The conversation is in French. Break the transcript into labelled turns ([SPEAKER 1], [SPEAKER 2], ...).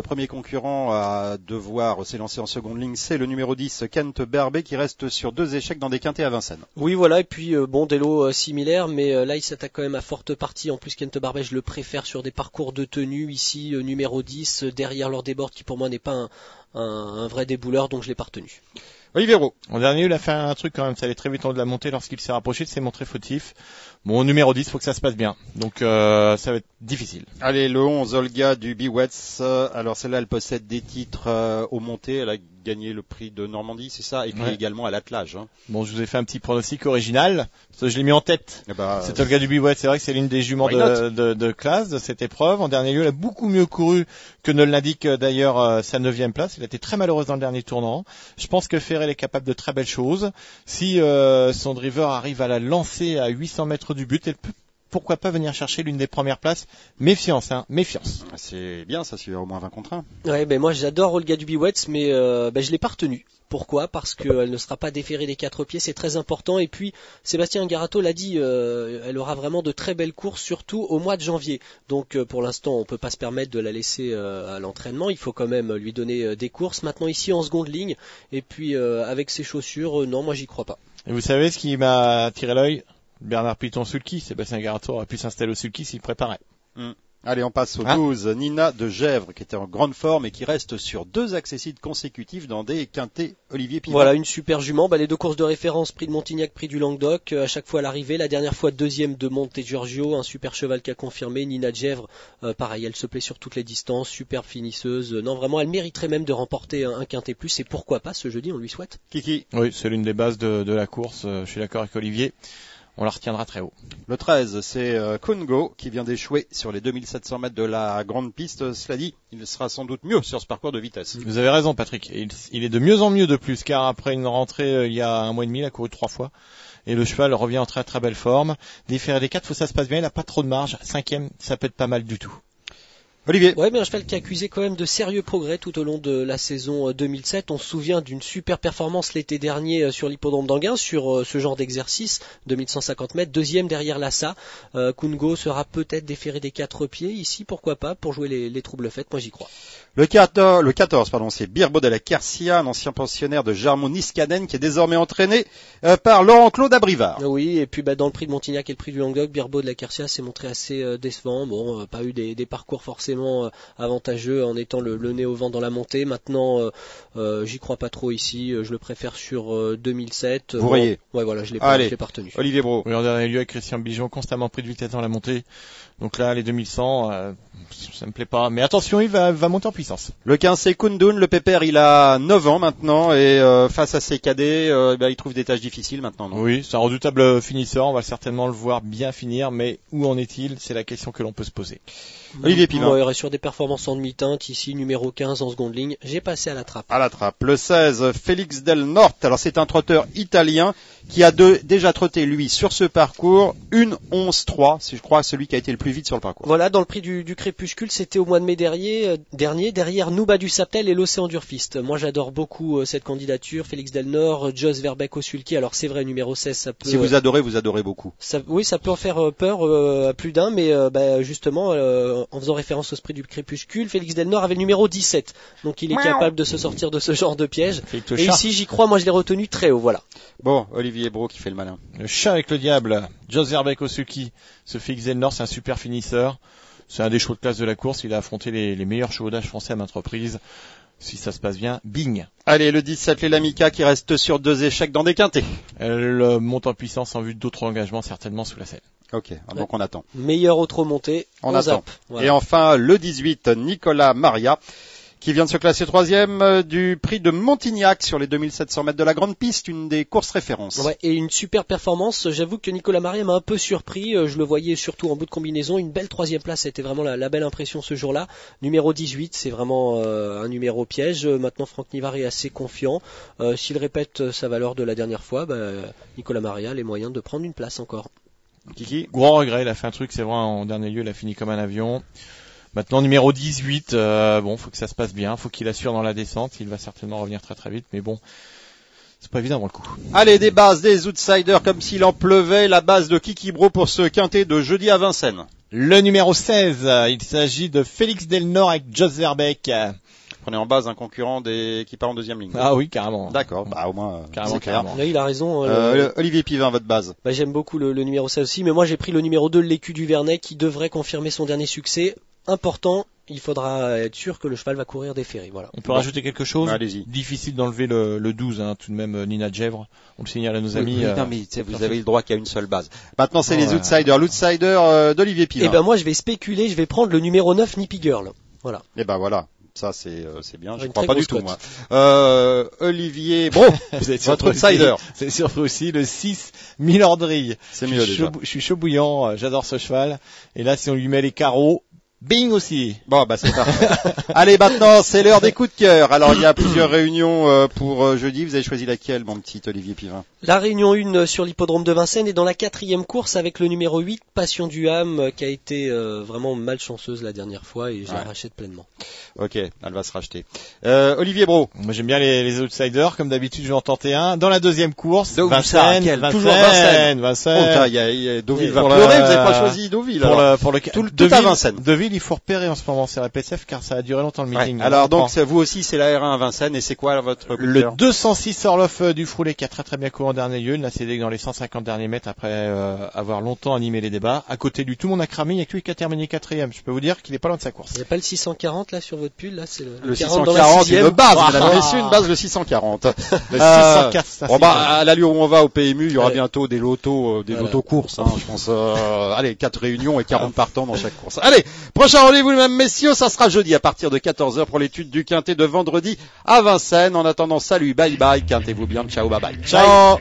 [SPEAKER 1] premier concurrent à devoir s'élancer en seconde ligne, c'est le numéro 10, Kent Berbet, qui reste sur 2 échecs dans des quintés à Vincennes.
[SPEAKER 2] Oui, voilà, et puis des lots similaires, mais là il s'attaque quand même à forte partie. En plus, Kent Berbet, je le préfère sur des parcours de tenue. Ici, numéro 10, derrière Lord Desbordes, qui pour moi n'est pas un vrai débouleur, donc je l'ai pas retenu.
[SPEAKER 1] Olivier Brault.
[SPEAKER 3] En dernier, il a fait un truc quand même, ça allait très vite en haut de la montée lorsqu'il s'est rapproché de ses montrés fautifs. Bon, numéro 10, faut que ça se passe bien. Donc ça va être difficile.
[SPEAKER 1] Allez, le 11, Olga du Biwets. Alors celle-là, elle possède des titres aux montées. Elle a gagné le prix de Normandie, c'est ça, et puis également à l'attelage.
[SPEAKER 3] Bon, je vous ai fait un petit pronostic original. Je l'ai mis en tête. C'est Olga du Biwets. C'est vrai que c'est l'une des juments de classe de cette épreuve. En dernier lieu, elle a beaucoup mieux couru que ne l'indique d'ailleurs sa 9e place. Elle a été très malheureuse dans le dernier tournant. Je pense que Ferrel est capable de très belles choses. Si son driver arrive à la lancer à 800 mètres du but, elle peut pourquoi pas venir chercher l'une des premières places. Méfiance, méfiance.
[SPEAKER 1] C'est bien, ça suit au moins 20 contre 1.
[SPEAKER 2] Ouais, moi j'adore Olga Dubiwets, mais je l'ai pas retenue. Pourquoi ? Parce qu'elle ne sera pas déférée des 4 pieds, c'est très important. Et puis Sébastien Garato l'a dit, elle aura vraiment de très belles courses, surtout au mois de janvier. Donc pour l'instant, on peut pas se permettre de la laisser à l'entraînement. Il faut quand même lui donner des courses. Maintenant ici en seconde ligne, et puis avec ses chaussures, non, moi j'y crois pas.
[SPEAKER 3] Et vous savez ce qui m'a attiré l'œil ? Bernard Piton-Sulky. Sébastien Garato aurait pu s'installer au Sulky s'il préparait.
[SPEAKER 1] Allez, on passe au 12, Nina de Gèvres, qui était en grande forme et qui reste sur 2 accessites consécutifs dans des quintés Olivier Pinon.
[SPEAKER 2] Voilà, une super jument. Les 2 courses de référence, prix de Montignac, prix du Languedoc, à chaque fois à l'arrivée. La dernière fois, 2e de Monte Giorgio, un super cheval qui a confirmé. Nina de Gèvres, pareil, elle se plaît sur toutes les distances, superbe finisseuse. Non, vraiment, elle mériterait même de remporter un quintet plus, et pourquoi pas ce jeudi, on lui souhaite.
[SPEAKER 1] Kiki.
[SPEAKER 3] Oui, c'est l'une des bases de la course, je suis d'accord avec Olivier. On la retiendra très haut.
[SPEAKER 1] Le 13, c'est Kungo qui vient d'échouer sur les 2700 mètres de la grande piste. Cela dit, il sera sans doute mieux sur ce parcours de vitesse.
[SPEAKER 3] Vous avez raison, Patrick. Il est de mieux en mieux de plus, car après une rentrée il y a un mois et demi, il a couru 3 fois. Et le cheval revient en très très belle forme. Déféré des 4, faut que ça se passe bien. Il n'a pas trop de marge. 5e, ça peut être pas mal du tout.
[SPEAKER 1] Olivier.
[SPEAKER 2] Ouais, mais un cheval qui a accusé quand même de sérieux progrès tout au long de la saison 2007. On se souvient d'une super performance l'été dernier sur l'hippodrome d'Anguin sur ce genre d'exercice, 2150 mètres, 2e derrière Lassa. Kungo sera peut-être déféré des 4 pieds ici, pourquoi pas, pour jouer les troubles faites. Moi, j'y crois.
[SPEAKER 1] Le 14, c'est Birbaud de la Quercia, un ancien pensionnaire de Jarmont-Niskanen qui est désormais entraîné par Laurent-Claude Abrivard.
[SPEAKER 2] Oui, et puis dans le prix de Montignac et le prix du Languedoc, Birbaud de la Quercia s'est montré assez décevant. Bon, pas eu des parcours forcément avantageux en étant le nez au vent dans la montée. Maintenant, j'y crois pas trop ici. Je le préfère sur 2007.
[SPEAKER 1] Vous voyez.
[SPEAKER 2] Ouais, voilà, je l'ai pas retenu.
[SPEAKER 1] Olivier Brault.
[SPEAKER 3] Oui, en dernier lieu avec Christian Bijon, constamment pris de vitesse dans la montée. Donc là, les 2100, ça me plaît pas. Mais attention, il va monter en puissance.
[SPEAKER 1] Le 15, c'est Kundun. Le pépère, il a 9 ans maintenant et face à ses cadets, il trouve des tâches difficiles maintenant. Non
[SPEAKER 3] oui, c'est un redoutable finisseur. On va certainement le voir bien finir. Mais où en est-il ? C'est la question que l'on peut se poser.
[SPEAKER 1] Olivier Pilon.
[SPEAKER 2] Il reste sur des performances en demi-teinte. Ici, numéro 15 en seconde ligne. J'ai passé à la trappe.
[SPEAKER 1] À la trappe. Le 16, Félix Del Norte. Alors, c'est un trotteur italien qui a déjà trotté, lui, sur ce parcours, une 11-3. C'est, je crois, celui qui a été le plus vite sur le parcours.
[SPEAKER 2] Voilà, dans le prix du crépuscule, c'était au mois de mai dernier, derrière Nouba du Saptel et l'Océan Durfist. Moi, j'adore beaucoup cette candidature. Félix Del Nord, Jos Verbeek au Sulky. Alors, c'est vrai, numéro 16, ça peut...
[SPEAKER 1] Si vous adorez beaucoup.
[SPEAKER 2] Oui, ça peut en faire peur à plus d'un, mais justement, en faisant référence au prix du crépuscule, Félix Del Nord avait le numéro 17. Donc, il est capable de se sortir de ce genre de piège. Et ici, j'y crois, moi, je l'ai retenu très haut, voilà.
[SPEAKER 1] Bon, Olivier Brault qui fait le malin.
[SPEAKER 3] Le chat avec le diable, Jos Verbeek au Sulky. Ce Félix Del Nord, c'est un super finisseur. C'est un des chevaux de classe de la course. Il a affronté les meilleurs chevaux d'âge français à maintes reprises. Si ça se passe bien, bing.
[SPEAKER 1] Allez, le 17, l'Amica qui reste sur 2 échecs dans des quintés.
[SPEAKER 3] Elle monte en puissance en vue d'autres engagements, certainement sous la selle.
[SPEAKER 1] Ok, donc on attend.
[SPEAKER 2] Meilleur autre montée,
[SPEAKER 1] on attend.
[SPEAKER 2] Voilà.
[SPEAKER 1] Et enfin, le 18, Nicolas Maria, qui vient de se classer 3e du prix de Montignac sur les 2700 mètres de la grande piste, une des courses références.
[SPEAKER 2] Ouais, et une super performance. J'avoue que Nicolas Maria m'a un peu surpris. Je le voyais surtout en bout de combinaison. Une belle 3e place, c'était vraiment la belle impression ce jour-là. Numéro 18, c'est vraiment un numéro piège. Maintenant, Franck Nivard est assez confiant. S'il répète sa valeur de la dernière fois, Nicolas Maria a les moyens de prendre une place encore.
[SPEAKER 1] Kiki.
[SPEAKER 3] Gros regret, il a fait un truc, c'est vrai, en dernier lieu, il a fini comme un avion. Maintenant, numéro 18, faut que ça se passe bien, faut qu'il assure dans la descente, il va certainement revenir très très vite, mais bon, c'est pas évident dans le coup.
[SPEAKER 1] Allez, des bases, des outsiders comme s'il en pleuvait, la base de Kiki Brault pour ce quintet de jeudi à Vincennes.
[SPEAKER 3] Le numéro 16, il s'agit de Félix Delnor avec Jos Verbeek.
[SPEAKER 1] Prenez en base un concurrent qui part en deuxième ligne.
[SPEAKER 3] Ah oui, carrément.
[SPEAKER 1] D'accord, bah au moins
[SPEAKER 3] carrément.
[SPEAKER 2] Là, il a raison.
[SPEAKER 1] Olivier Pivin, votre base.
[SPEAKER 2] Bah, j'aime beaucoup le numéro 16 aussi, mais moi j'ai pris le numéro 2, l'Écu du Vernet, qui devrait confirmer son dernier succès. Important, il faudra être sûr que le cheval va courir des ferrés. Voilà.
[SPEAKER 3] On peut rajouter quelque chose.
[SPEAKER 1] Allez-y.
[SPEAKER 3] Difficile d'enlever le 12, hein, tout de même Nina Djèvre. On le signale à nos amis.
[SPEAKER 1] Non, mais vous avez le droit qu'à une seule base. Maintenant, c'est les outsiders. L'outsider d'Olivier Pivin.
[SPEAKER 2] Et ben moi je vais spéculer, je vais prendre le numéro 9, Nippy Girl. Voilà.
[SPEAKER 1] Et ben voilà. Ça c'est bien, je
[SPEAKER 2] Une
[SPEAKER 1] crois
[SPEAKER 2] très
[SPEAKER 1] pas du
[SPEAKER 2] grosse
[SPEAKER 1] tout
[SPEAKER 2] cote.
[SPEAKER 1] moi. Olivier, bon,
[SPEAKER 3] Vous êtes
[SPEAKER 1] votre outsider.
[SPEAKER 3] C'est surpris aussi le 6, Milordry.
[SPEAKER 1] C'est mieux déjà.
[SPEAKER 3] Je suis chaud bouillant, j'adore ce cheval. Et là, si on lui met les carreaux, bing aussi.
[SPEAKER 1] Bon, bah c'est parfait. Allez, maintenant, c'est l'heure des coups de cœur. Alors, il y a plusieurs réunions pour jeudi. Vous avez choisi laquelle, mon petit Olivier Pivin?
[SPEAKER 2] La réunion 1 sur l'hippodrome de Vincennes est dans la 4e course avec le numéro 8, Passion du Ham, qui a été vraiment malchanceuse la dernière fois et je la rachète pleinement.
[SPEAKER 1] Ok, elle va se racheter. Olivier Bro.
[SPEAKER 3] Moi, j'aime bien les outsiders. Comme d'habitude, je vais en tenter un. Dans la deuxième course,
[SPEAKER 1] Toujours Vincennes.
[SPEAKER 3] Toujours Vincennes.
[SPEAKER 1] Oh, il y a Deauville va pleurer. Vous n'avez pas choisi Deauville.
[SPEAKER 3] Pour le
[SPEAKER 1] tout à Vincennes.
[SPEAKER 3] Deauville, il faut repérer en ce moment. C'est la PSF car ça a duré longtemps le meeting.
[SPEAKER 1] Ouais. Alors donc, vous aussi, c'est la R1 à Vincennes et c'est quoi votre coup de
[SPEAKER 3] Le
[SPEAKER 1] cœur?
[SPEAKER 3] 206 Orloff du Froulet qui a très bien couru en dernier lieu. Il n'a cédé que dans les 150 derniers mètres après avoir longtemps animé les débats. À côté du tout le monde a cramé. Il y a que lui qui a terminé 4e. Je peux vous dire qu'il est pas loin de sa course.
[SPEAKER 2] Il n'y a pas le 640 là sur votre pull là, c'est
[SPEAKER 1] le
[SPEAKER 2] 40
[SPEAKER 1] 640, une base, mesdames et messieurs, une base, le 640.
[SPEAKER 3] Le 604, ça
[SPEAKER 1] bon, bah, à l'allure où on va au PMU, il y aura
[SPEAKER 2] Ouais.
[SPEAKER 1] bientôt des lotos courses, hein, je pense, allez, 4 réunions et 40 partants dans chaque course. Allez, prochain rendez-vous, mesdames, messieurs, ça sera jeudi à partir de 14h pour l'étude du quintet de vendredi à Vincennes. En attendant, salut, bye bye, quintez-vous bien, ciao, bye bye.
[SPEAKER 3] Ciao.